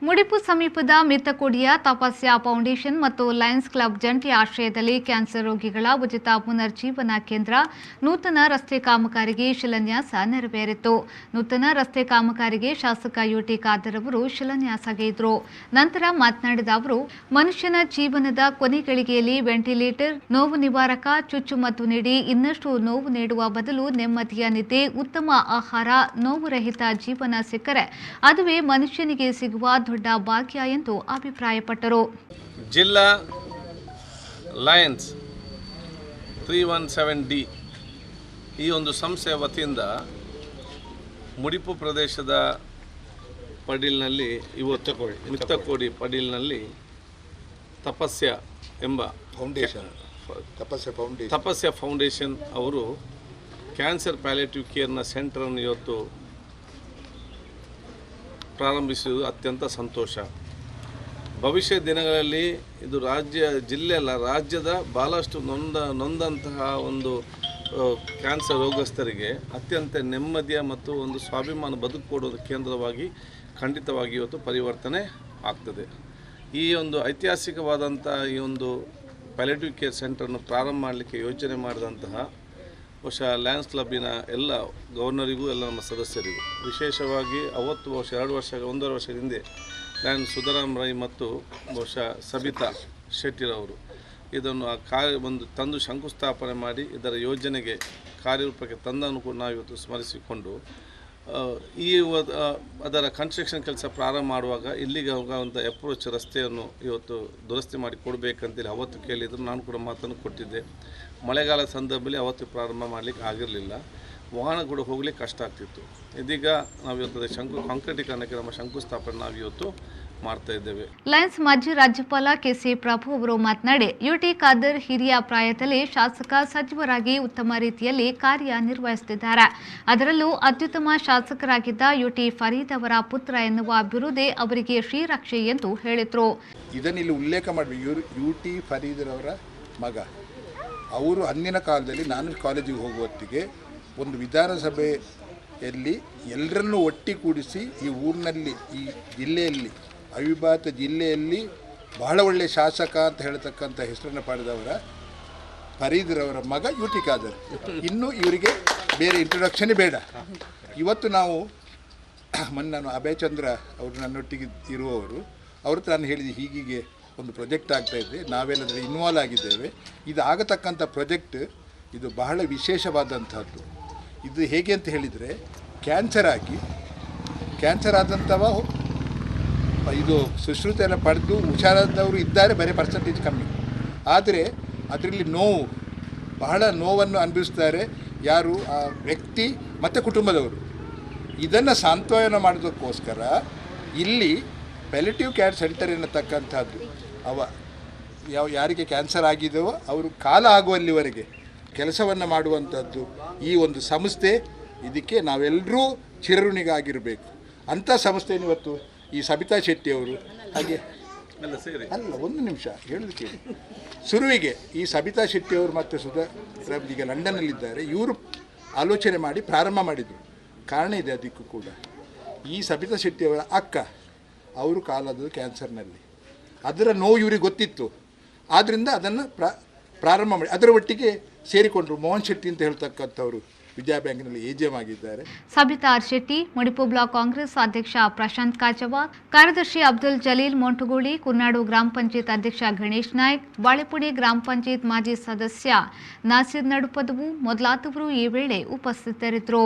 ಮುಡಿಪು ಸಮೀಪದ ಮಿತ್ತಕೋಡಿಯ ತಪಸ್ಯ ಫೌಂಡೇಶನ್ ಮತ್ತು Lions club ಜಂಟಿ ಆಶ್ರಯದಲ್ಲಿ ಕ್ಯಾನ್ಸರ್ ರೋಗಿಗಳ ಉಚಿತ ಪುನರ್ಜೀವನ ಕೇಂದ್ರ ನೂತನ ರಸ್ತೆ ಕಾಮಗಾರಿಗೆ ಶಿಲಾನ್ಯಾಸ ನೆರವೇರಿತು. ನೂತನ ರಸ್ತೆ ಕಾಮಗಾರಿಗೆ ಶಾಸಕ ಯುಟಿ ಖಾದರ್ ಅವರು ಶಿಲಾನ್ಯಾಸಗೈದರು. ನಂತರ ಮಾತನಾಡಿದ ಅವರು, ಮನುಷ್ಯನ ಜೀವನದ ಕೊನೆಗಳಿಗೆಯಲ್ಲಿ ವೆಂಟಿಲೇಟರ್, ನೋವು ನಿವಾರಕ, ಚುಚ್ಚುಮದ್ದು ನೀಡಿ ಇನ್ನಷ್ಟು ನೋವು ನೀಡುವ ಬದಲು ನೆಮ್ಮದಿಯ ನಿದ್ದೆ, ಉತ್ತಮ ಆಹಾರ, ನೋವು ರಹಿತ ಜೀವನ ಸಿಕ್ಕರೆ ಅದುವೇ ಮನುಷ್ಯನಿಗೆ ಸಿಗುವ ದೊಡ್ಡ ಭಾಗ್ಯ ಎಂದು ಅಭಿಪ್ರಾಯಪಟ್ಟರು. ಜಿಲ್ಲಾ ಲಯನ್ಸ್ 317D ಈ ಒಂದು ಸಂಸ್ಥೆಯ ವತಿಯಿಂದ ಮುಡಿಪು ಪ್ರದೇಶದ ಪಡೀಲ್ನಲ್ಲಿ ಮಿತ್ತಕೋಡಿ ಪಡೀಲ್ನಲ್ಲಿ ತಪಸ್ಯ ಎಂಬ ತಪಸ್ಯ ಫೌಂಡೇಶನ್ ಅವರು ಕ್ಯಾನ್ಸರ್ ಪ್ಯಾಲಿಯೇಟಿವ್ ಕೇರ್ನ ಸೆಂಟರನ್ನು ಇವತ್ತು ಪ್ರಾರಂಭಿಸುವುದು ಅತ್ಯಂತ ಸಂತೋಷ. ಭವಿಷ್ಯ ದಿನಗಳಲ್ಲಿ ಇದು ಜಿಲ್ಲೆ ಅಲ್ಲ, ರಾಜ್ಯದ ಭಾಳಷ್ಟು ನೊಂದಂತಹ ಒಂದು ಕ್ಯಾನ್ಸರ್ ರೋಗಸ್ಥರಿಗೆ ಅತ್ಯಂತ ನೆಮ್ಮದಿಯ ಮತ್ತು ಒಂದು ಸ್ವಾಭಿಮಾನ ಬದುಕು ಕೊಡುವ ಕೇಂದ್ರವಾಗಿ ಖಂಡಿತವಾಗಿ ಇವತ್ತು ಪರಿವರ್ತನೆ ಆಗ್ತದೆ. ಈ ಒಂದು ಐತಿಹಾಸಿಕವಾದಂಥ ಈ ಒಂದು ಪ್ಯಾಲಿಯೇಟಿವ್ ಕೇರ್ ಸೆಂಟರನ್ನು ಪ್ರಾರಂಭ ಮಾಡಲಿಕ್ಕೆ ಯೋಚನೆ ಮಾಡಿದಂತಹ ಬಹುಶಃ ಲಯನ್ಸ್ ಕ್ಲಬ್ಬಿನ ಎಲ್ಲ ಗವರ್ನರಿಗೂ ಎಲ್ಲ ನಮ್ಮ ಸದಸ್ಯರಿಗೂ, ವಿಶೇಷವಾಗಿ ಅವತ್ತು ಬಹುಶಃ 1.5 ವರ್ಷದ ಹಿಂದೆ ಲಯನ್ ಸುಧಾರಾಮ್ ರೈ ಮತ್ತು ಬಹುಶಃ ಸಬಿತಾ ಶೆಟ್ಟಿರವರು ಇದನ್ನು ಒಂದು ತಂದು ಶಂಕುಸ್ಥಾಪನೆ ಮಾಡಿ ಇದರ ಯೋಜನೆಗೆ ಕಾರ್ಯರೂಪಕ್ಕೆ ತಂದನ್ನು ಕೂಡ ನಾವು ಇವತ್ತು ಸ್ಮರಿಸಿಕೊಂಡು ಅದರ ಕನ್ಸ್ಟ್ರಕ್ಷನ್ ಕೆಲಸ ಪ್ರಾರಂಭ ಮಾಡುವಾಗ ಇಲ್ಲಿಗೆ ಹೋಗುವಂಥ ಅಪ್ರೋಚ್ ರಸ್ತೆಯನ್ನು ಇವತ್ತು ದುರಸ್ತಿ ಮಾಡಿ ಕೊಡಬೇಕಂತೇಳಿ ಅವತ್ತು ಕೇಳಿದ್ರು. ನಾನು ಕೂಡ ಮಾತನ್ನು ಕೊಟ್ಟಿದ್ದೆ. ಮಳೆಗಾಲ ಸಂದರ್ಭದಲ್ಲಿ ಅವತ್ತು ಪ್ರಾರಂಭ ಮಾಡಲಿಕ್ಕೆ ಆಗಿರಲಿಲ್ಲ, ವಾಹನ ಕೂಡ ಹೋಗಲಿಕ್ಕೆ ಕಷ್ಟ ಆಗ್ತಿತ್ತು. ಇದೀಗ ನಾವು ಇವತ್ತು ಕಾಂಕ್ರೀಟೀಕರಣಕ್ಕೆ ನಮ್ಮ ಶಂಕುಸ್ಥಾಪನೆ ನಾವು ಇವತ್ತು ಮಾಡ್ತಾ ಇದ್ದೇವೆ. ಲಯನ್ಸ್ ಮಾಜಿ ರಾಜ್ಯಪಾಲ ಕೆಸಿ ಪ್ರಭು ಅವರು ಮಾತನಾಡಿ, ಯುಟಿ ಖಾದರ್ ಹಿರಿಯ ಪ್ರಾಯದಲ್ಲಿ ಶಾಸಕ ಸಚಿವರಾಗಿ ಉತ್ತಮ ರೀತಿಯಲ್ಲಿ ಕಾರ್ಯನಿರ್ವಹಿಸುತ್ತಿದ್ದಾರೆ. ಅದರಲ್ಲೂ ಅತ್ಯುತ್ತಮ ಶಾಸಕರಾಗಿದ್ದ ಯುಟಿ ಫರೀದ್ ಅವರ ಪುತ್ರ ಎನ್ನುವ ಬಿರುದೇ ಅವರಿಗೆ ಶ್ರೀರಕ್ಷೆ ಎಂದು ಹೇಳಿದರು. ಇದನ್ನಿಲ್ಲಿ ಉಲ್ಲೇಖ ಮಾಡಬೇಕು. ಯುಟಿ ಫರೀದ್ ಅವರ ಮಗ ಅವರು ಅಂದಿನ ಕಾಲದಲ್ಲಿ ನಾನು ಕಾಲೇಜಿಗೆ ಹೋಗುವತ್ತಿಗೆ ಒಂದು ವಿಧಾನಸಭೆಯಲ್ಲಿ ಎಲ್ಲರನ್ನೂ ಒಟ್ಟಿಗೂಡಿಸಿ ಈ ಊರಿನಲ್ಲಿ, ಈ ಜಿಲ್ಲೆಯಲ್ಲಿ, ಅವಿಭಾತ ಜಿಲ್ಲೆಯಲ್ಲಿ ಬಹಳ ಒಳ್ಳೆಯ ಶಾಸಕ ಅಂತ ಹೇಳ್ತಕ್ಕಂಥ ಹೆಸರನ್ನು ಪಡೆದವರ ಫರೀದ್ರವರ ಮಗ ಯುಟಿ ಖಾದರ್. ಇನ್ನೂ ಇವರಿಗೆ ಬೇರೆ ಇಂಟ್ರೊಡಕ್ಷನ್ನೇ ಬೇಡ. ಇವತ್ತು ನಾವು ನಾನು ಅಭಯ್ ಚಂದ್ರ ಅವರು ನನ್ನೊಟ್ಟಿಗೆ ಇರುವವರು, ಅವ್ರ ಹತ್ರ ನಾನು ಹೇಳಿದೆ ಹೀಗೀಗೆ ಒಂದು ಪ್ರಾಜೆಕ್ಟ್ ಆಗ್ತಾಯಿದೆ, ನಾವೆಲ್ಲದರ ಇನ್ವಾಲ್ವ್ ಆಗಿದ್ದೇವೆ. ಇದು ಆಗತಕ್ಕಂಥ ಪ್ರಾಜೆಕ್ಟ್ ಇದು ಬಹಳ ವಿಶೇಷವಾದಂಥದ್ದು. ಇದು ಹೇಗೆ ಅಂತ ಹೇಳಿದರೆ, ಕ್ಯಾನ್ಸರ್ ಆದಂಥವ ಇದು ಸುಶ್ರುತ ಎಲ್ಲ ಪಡೆದು ಹುಷಾರಾದವರು ಇದ್ದಾರೆ, ಬರೀ ಪರ್ಸೆಂಟೇಜ್ ಕಮ್ಮಿ. ಆದರೆ ಅದರಲ್ಲಿ ಬಹಳ ನೋವನ್ನು ಅನುಭವಿಸ್ತಾರೆ ಯಾರು, ಆ ವ್ಯಕ್ತಿ ಮತ್ತು ಕುಟುಂಬದವರು. ಇದನ್ನು ಸಾಂತ್ವನ ಮಾಡೋದಕ್ಕೋಸ್ಕರ ಇಲ್ಲಿ ಪ್ಯಾಲಿಯೇಟಿವ್ ಕೇರ್ ಸೆಂಟರ್ ಎನ್ನತಕ್ಕಂಥದ್ದು ಯಾರಿಗೆ ಕ್ಯಾನ್ಸರ್ ಆಗಿದೆಯೋ ಅವರು ಕಾಲ ಆಗುವಲ್ಲಿವರೆಗೆ ಕೆಲಸವನ್ನು ಮಾಡುವಂಥದ್ದು ಈ ಒಂದು ಸಂಸ್ಥೆ. ಇದಕ್ಕೆ ನಾವೆಲ್ಲರೂ ಚಿರಋಣಿಗಾಗಿರಬೇಕು. ಅಂಥ ಸಂಸ್ಥೆಯನ್ನು ಇವತ್ತು ಈ ಸಬಿತಾ ಶೆಟ್ಟಿಯವರು ಹಾಗೆ ಅಲ್ಲ, ಒಂದು ನಿಮಿಷ ಹೇಳೋದು ಕೇಳಿ. ಶುರುವಿಗೆ ಈ ಸಬಿತಾ ಶೆಟ್ಟಿಯವರು ಮತ್ತು ಈಗ ಲಂಡನ್ನಲ್ಲಿದ್ದಾರೆ. ಇವರು ಆಲೋಚನೆ ಮಾಡಿ ಪ್ರಾರಂಭ ಮಾಡಿದರು. ಕಾರಣ ಇದೆ ಅದಕ್ಕೂ ಕೂಡ. ಈ ಸಬಿತಾ ಶೆಟ್ಟಿಯವರ ಅಕ್ಕ ಅವರು ಕಾಲದ ಕ್ಯಾನ್ಸರ್ನಲ್ಲಿ, ಅದರ ನೋವು ಇವರಿಗೆ ಗೊತ್ತಿತ್ತು. ಆದ್ದರಿಂದ ಅದನ್ನು ಪ್ರಾರಂಭ ಮಾಡಿ ಅದರ ಒಟ್ಟಿಗೆ ಸೇರಿಕೊಂಡರು. ಮೋಹನ್ ಶೆಟ್ಟಿ ಅಂತ ಹೇಳ್ತಕ್ಕಂಥವರು ವಿಜಯ ಬ್ಯಾಂಕ್ನಲ್ಲಿ ಎಜಿಎಂ ಆಗಿದ್ದಾರೆ. ಸಬಿತಾ ಶೆಟ್ಟಿ, ಮುಡಿಪು ಬ್ಲಾಕ್ ಕಾಂಗ್ರೆಸ್ ಅಧ್ಯಕ್ಷ ಪ್ರಶಾಂತ್ ಕಾಚವಾರ್, ಕಾರ್ಯದರ್ಶಿ ಅಬ್ದುಲ್ ಜಲೀಲ್ ಮೊಂಟುಗೋಳಿ, ಕುರ್ನಾಡು ಗ್ರಾಮ ಪಂಚಾಯತ್ ಅಧ್ಯಕ್ಷ ಗಣೇಶ್ ನಾಯ್ಕ್, ಬಾಳೆಪುಡಿ ಗ್ರಾಮ ಪಂಚಾಯತ್ ಮಾಜಿ ಸದಸ್ಯ ನಾಸಿರ್ ನಡುಪದವು ಮೊದಲಾದವರು ಈ ವೇಳೆ ಉಪಸ್ಥಿತರಿದ್ದರು.